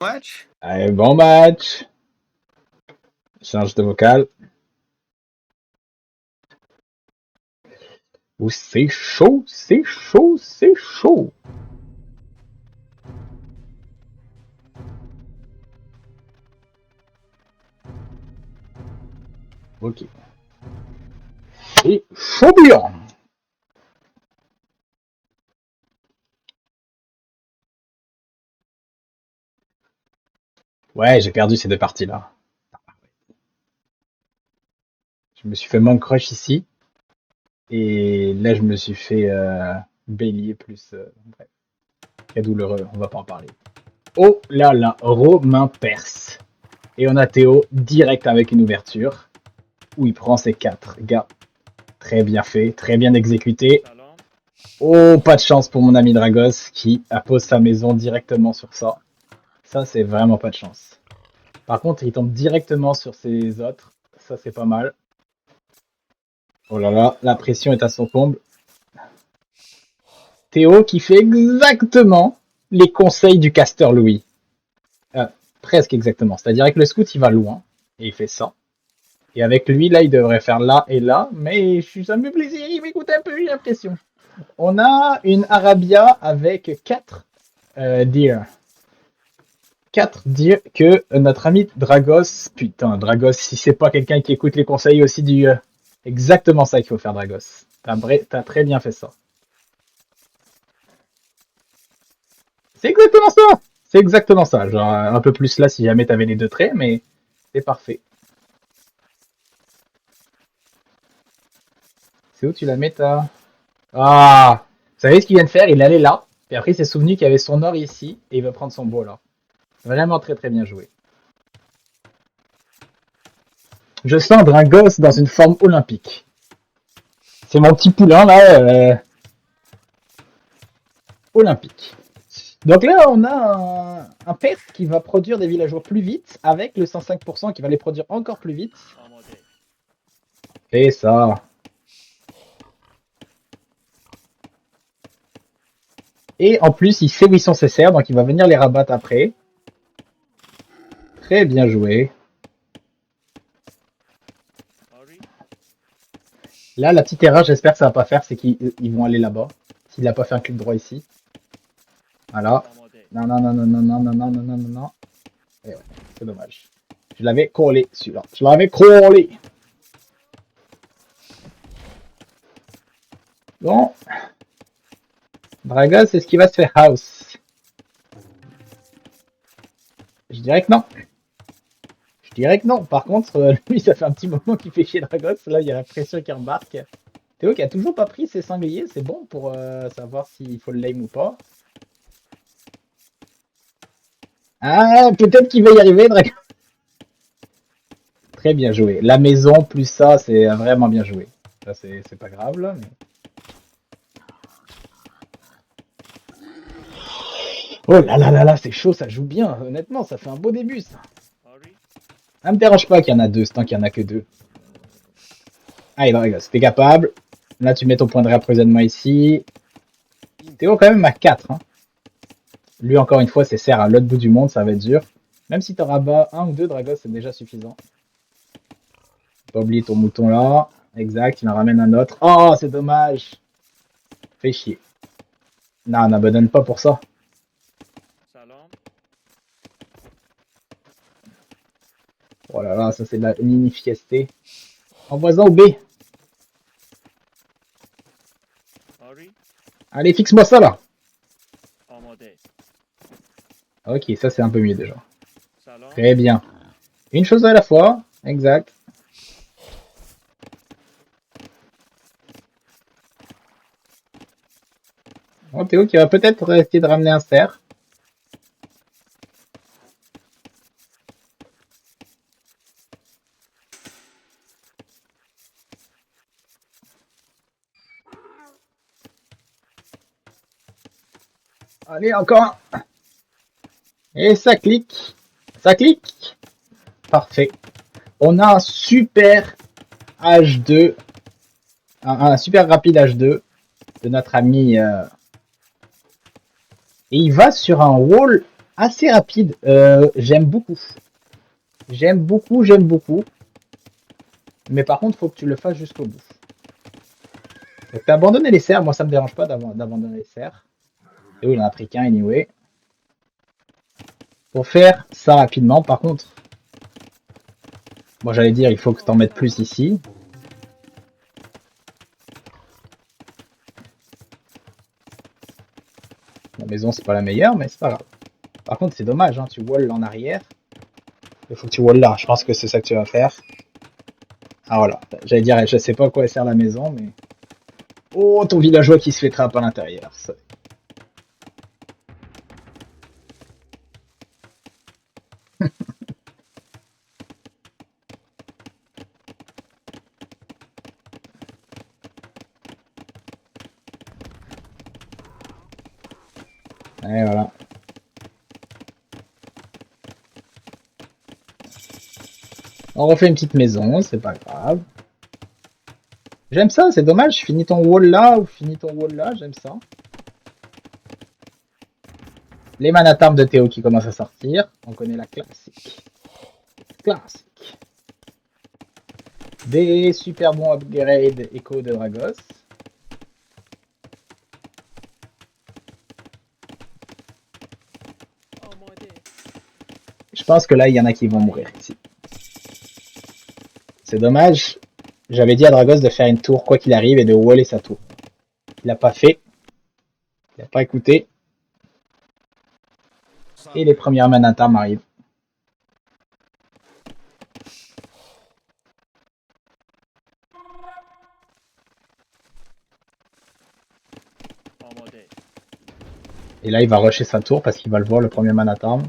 Match. Allez, bon match. Change de vocal. Ouh, c'est chaud, c'est chaud, c'est chaud. Ok. C'est chaud bouillant. Ouais, j'ai perdu ces deux parties-là. Je me suis fait Monk Crush ici. Et là, je me suis fait Bélier plus... bref. Très douloureux, on va pas en parler. Oh là là, Romain perce. Et on a Théo direct avec une ouverture. Où il prend ses 4 gars. Très bien fait, très bien exécuté. Oh, pas de chance pour mon ami Dragos qui appose sa maison directement sur ça. Ça, c'est vraiment pas de chance. Par contre, il tombe directement sur ses autres. Ça, c'est pas mal. Oh là là, la pression est à son comble. Théo qui fait exactement les conseils du caster Louis. Presque exactement. C'est-à-dire que le scout, il va loin. Et il fait ça. Et avec lui, là, il devrait faire là et là. Mais ça me fait plaisir, il m'écoute un peu, j'ai l'impression. On a une Arabia avec 4 deer. 4 deer que notre ami Dragos... Putain, Dragos, si c'est pas quelqu'un qui écoute les conseils aussi du... exactement ça qu'il faut faire, Dragos. T'as très bien fait ça. C'est exactement ça. C'est exactement ça. Genre, un peu plus là si jamais t'avais les deux traits, mais c'est parfait. C'est où tu la mets, ta... Ah! Vous savez ce qu'il vient de faire? Il allait là, et après il s'est souvenu qu'il y avait son or ici, et il va prendre son beau là. Vraiment très très bien joué. Je sens Dragos dans une forme olympique. C'est mon petit poulain là, olympique. Donc là, on a un perf qui va produire des villageois plus vite, avec le 105% qui va les produire encore plus vite. Et ça. Et en plus, il sait où ils sont ses serfs, donc il va venir les rabattre après. Très bien joué. Là, la petite erreur, j'espère que ça va pas faire, c'est qu'ils vont aller là-bas. S'il n'a pas fait un clic droit ici. Voilà. Non, non, non, non, non, non, non, non, non, non, non, non. Et ouais, c'est dommage. Je l'avais collé, celui-là. Je l'avais collé. Bon. Dragos, est-ce qu'il va se faire house? Je dirais que non. Je dirais que non. Par contre, lui, ça fait un petit moment qu'il fait chier Dragos. Là, il y a la pression qui embarque. Théo qui a toujours pas pris ses sangliers. C'est bon pour savoir s'il faut le lame ou pas. Ah, peut-être qu'il va y arriver, Dragos. Très bien joué. La maison plus ça, c'est vraiment bien joué. Ça, c'est pas grave, là. Mais... Oh là là là là, c'est chaud, ça joue bien. Honnêtement, ça fait un beau début, ça. Ça me dérange pas qu'il y en a deux, c'est tant qu'il y en a que deux. Allez, Dragos, t'es capable. Là, tu mets ton point de réapprovisionnement ici. Théo, quand même, à 4. Hein. Lui, encore une fois, c'est serre à l'autre bout du monde, ça va être dur. Même si t'en rabats un ou deux, Dragos, c'est déjà suffisant. Pas oublier ton mouton là. Exact, il en ramène un autre. Oh, c'est dommage. Fais chier. Non, n'abandonne pas pour ça. Oh là là, ça c'est de la mini fiesté. Envoie-en au B. Allez, fixe-moi ça là. Ok, ça c'est un peu mieux déjà. Très bien. Une chose à la fois. Exact. Oh, Théo qui va peut-être essayer de ramener un cerf. Allez, encore un. Et ça clique. Ça clique. Parfait. On a un super H2. Un super rapide H2 de notre ami. Et il va sur un wall assez rapide. J'aime beaucoup. J'aime beaucoup, j'aime beaucoup. Mais par contre, faut que tu le fasses jusqu'au bout. Donc t'as abandonné les serres, moi ça me dérange pas d'abandonner les serres. Et oui, il en a pris qu'un anyway. Pour faire ça rapidement, par contre, moi j'allais dire il faut que t'en mettes plus ici. La maison c'est pas la meilleure, mais c'est pas grave. Par contre c'est dommage, hein, tu walls en arrière. Il faut que tu walls là, je pense que c'est ça que tu vas faire. Ah voilà, j'allais dire je sais pas à quoi sert la maison, mais... Oh, ton villageois qui se fait trappe à l'intérieur. Et voilà. On refait une petite maison, c'est pas grave. J'aime ça, c'est dommage, finis ton wall là ou finis ton wall là, j'aime ça. Les manatarmes de Théo qui commencent à sortir. On connaît la classique. Classique. Des super bons upgrades écho de Dragos. Je pense que là, il y en a qui vont mourir ici. C'est dommage. J'avais dit à Dragos de faire une tour quoi qu'il arrive et de waller sa tour. Il l'a pas fait. Il n'a pas écouté. Et les premières manatarmes arrivent. Et là, il va rusher sa tour parce qu'il va le voir, le premier manatarm.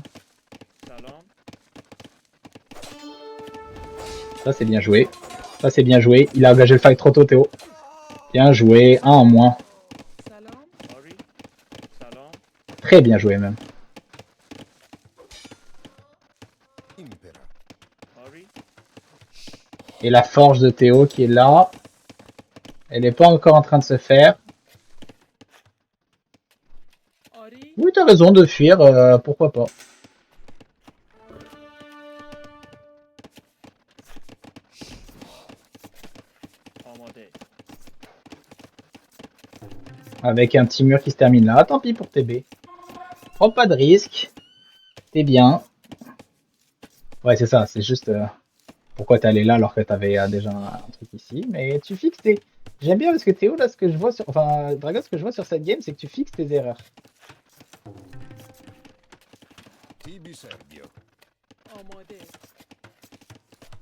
Ça, c'est bien joué. Ça, c'est bien joué. Il a engagé le fight trop tôt, Théo. Bien joué. Un en moins. Très bien joué, même. Et la forge de Théo qui est là. Elle n'est pas encore en train de se faire. Oui, t'as raison de fuir. Pourquoi pas. Avec un petit mur qui se termine là. Tant pis pour TB. Prends pas de risque. T'es bien. Ouais, c'est ça. C'est juste... pourquoi t'es allé là alors que t'avais déjà un truc ici. Mais tu fixes tes... J'aime bien parce que Théo, là, ce que je vois sur... Enfin, Dragos, ce que je vois sur cette game, c'est que tu fixes tes erreurs.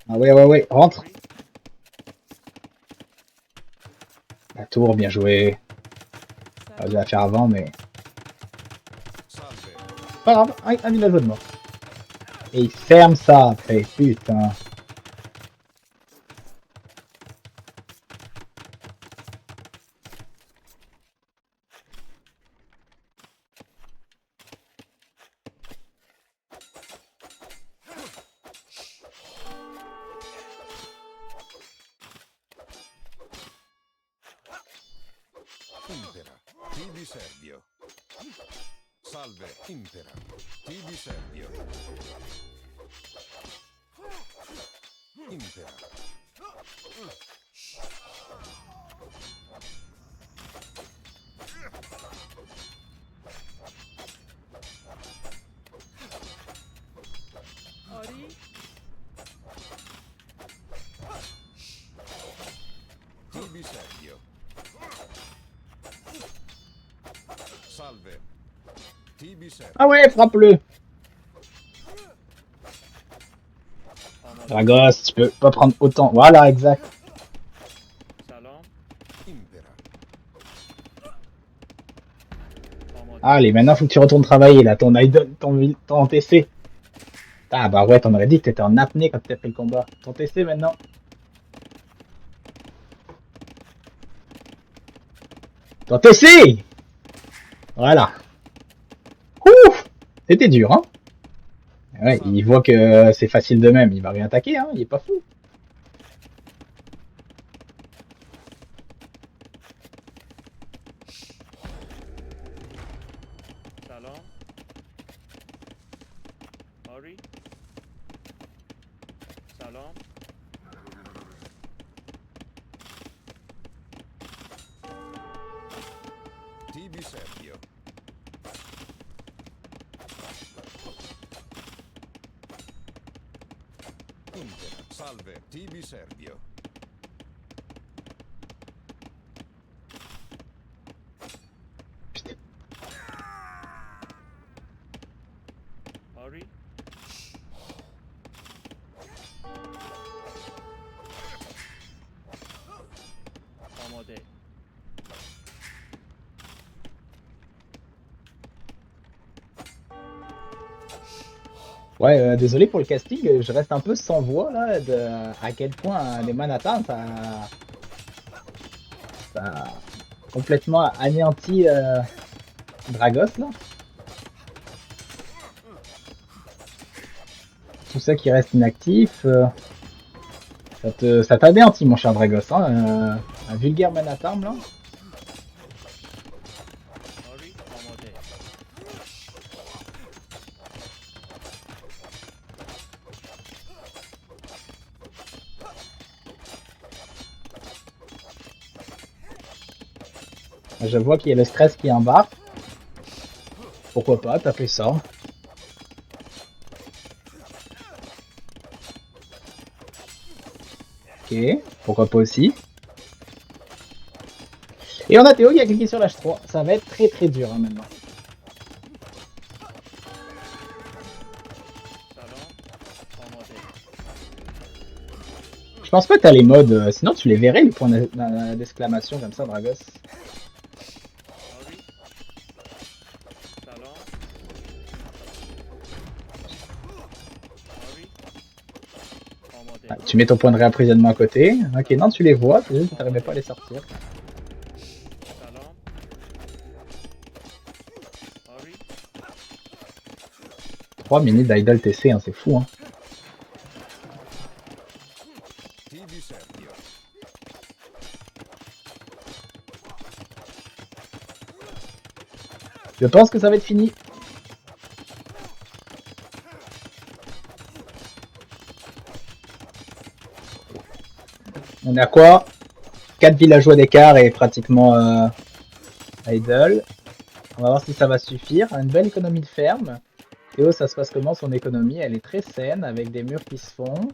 Ah ouais, ouais, ouais. Rentre. La tour, bien joué. On dû la faire avant, mais... Pas grave, un villageois de mort. Et il ferme ça après, putain. Impera, tibi Servio. Salve, Impera, tibi Servio. Impera. Tibi Servio. Salve. Tibi Servio. Ah ouais, frappe-le. Dragos, tu peux pas prendre autant. Voilà, exact. Allez, maintenant faut que tu retournes travailler là, ton idol, ton TC. Ah bah ouais, t'en aurais dit que t'étais en apnée quand t'as fait le combat. Ton TC maintenant. Ton TC. Voilà. Ouf. C'était dur, hein. Ouais, il voit que c'est facile de même, il va réattaquer, hein, il est pas fou. Sorry. Salon. Tibi Sergio. Intera. Salve. Tibi Sergio. Hurry. آماده. Ouais, désolé pour le casting, je reste un peu sans voix là, de à quel point les Manhattan ça a complètement anéanti Dragos là. Tout ça qui reste inactif, ça t'anéantit mon cher Dragos, hein, un vulgaire Manhattan là. Hurry. آماده. Je vois qu'il y a le stress qui embarque. Pourquoi pas taper ça? Ok, pourquoi pas aussi. Et on a Théo qui a cliqué sur l'H3. Ça va être très dur hein, maintenant. Salon. آماده. Je pense pas que t'as les modes, sinon tu les verrais les points d'exclamation comme ça, Dragos. Hurry. Salon. Hurry. آماده. Ah, tu mets ton point de réemprisonnement à côté. Ok, non, tu les vois, c'est juste que t'arrivais pas à les sortir. Salon. Hurry. 3 minutes d'Idol TC, hein, c'est fou. Hein. Tibi Sergio. Je pense que ça va être fini. On est à quoi? 4 villageois d'écart et pratiquement Idol. On va voir si ça va suffire. Une belle économie de ferme. Théo, ça se passe comment son économie? Elle est très saine avec des murs qui se font.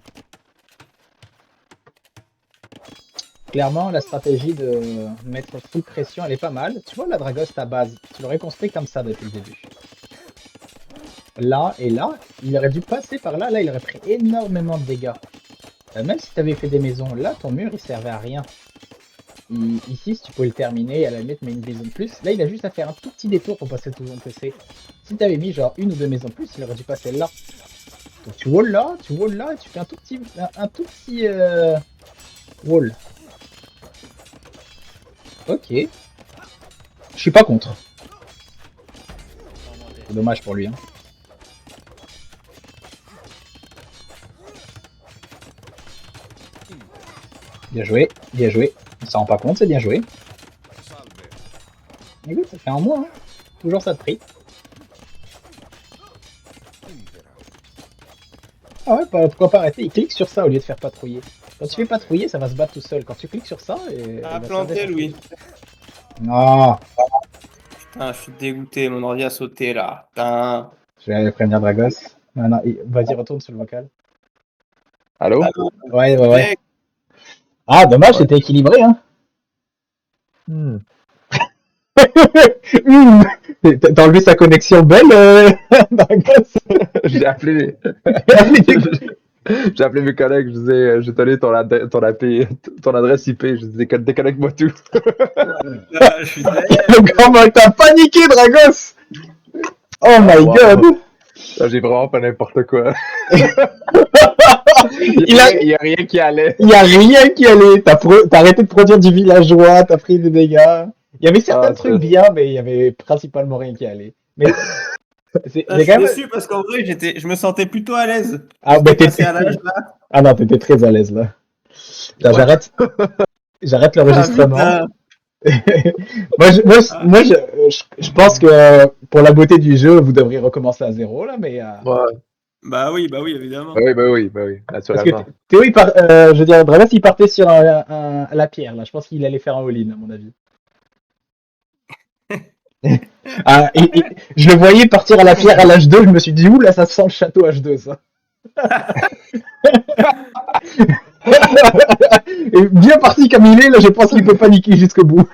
Clairement, la stratégie de mettre full pression, elle est pas mal. Tu vois la Dragos, ta base, tu l'aurais construit comme ça depuis le début. Là et là, il aurait dû passer par là. Là, il aurait pris énormément de dégâts. Même si tu avais fait des maisons, là, ton mur, il servait à rien. Ici, si tu peux le terminer, à la limite, mais une maison de plus. Là, il a juste à faire un tout petit détour pour passer tout son PC. Si tu avais mis genre une ou deux maisons de plus, il aurait dû passer là. Donc tu wall là, et tu fais un tout petit, wall. Ok. Je suis pas contre. آماده. C'est dommage pour lui. Hein. Bien joué, bien joué. Il s'en rend pas compte, c'est bien joué. Salve. Écoute, ça fait un mois. Hein. Toujours ça de prix. Intera. Ah ouais, pourquoi pas arrêter? Il clique sur ça au lieu de faire patrouiller. Quand tu fais patrouiller, ça va se battre tout seul. Quand tu cliques sur ça, et, Ah, planté, Louis. Non, Putain, je suis dégoûté, mon ordi a sauté là. Putain. je vais aller prévenir Dragos. Non, non, vas-y, retourne sur le vocal. Allô? Ouais, ouais, ouais. Mec, Ah, dommage, c'était équilibré, hein. Hmm. T'as enlevé sa connexion belle, Dragos? J'ai appelé, j'ai appelé mes collègues, je disais, j'ai donné ton adresse IP, je disais, déconnecte-moi tout. je suis derrière. Comment t'as paniqué, Dragos? Oh my Wow. god! Là, j'ai vraiment pas n'importe quoi. Il y a rien qui allait. y a rien qui allait. T'as arrêté de produire du villageois, t'as pris des dégâts. Il y avait certains trucs bien, mais il y avait principalement rien qui allait. Mais c'est Ah, je quand suis même. déçu parce qu'en vrai, je me sentais plutôt à l'aise. Ah, bah Passé t'étais. à l'âge là. Ah non, t'étais très à l'aise là. Là, Ouais. j'arrête l'enregistrement. Ah, Je pense que pour la beauté du jeu, vous devriez recommencer à zéro là, mais Ouais. Bah oui, évidemment. Bah oui, Parce que naturellement. Théo, je veux dire, Draves, il partait sur la pierre, là. Je pense qu'il allait faire un all-in, à mon avis. Ah, et je le voyais partir à la pierre à l'H2, je me suis dit, ouh, là, ça sent le château H2, ça. Et bien parti comme il est, là, je pense qu'il peut paniquer jusqu'au bout.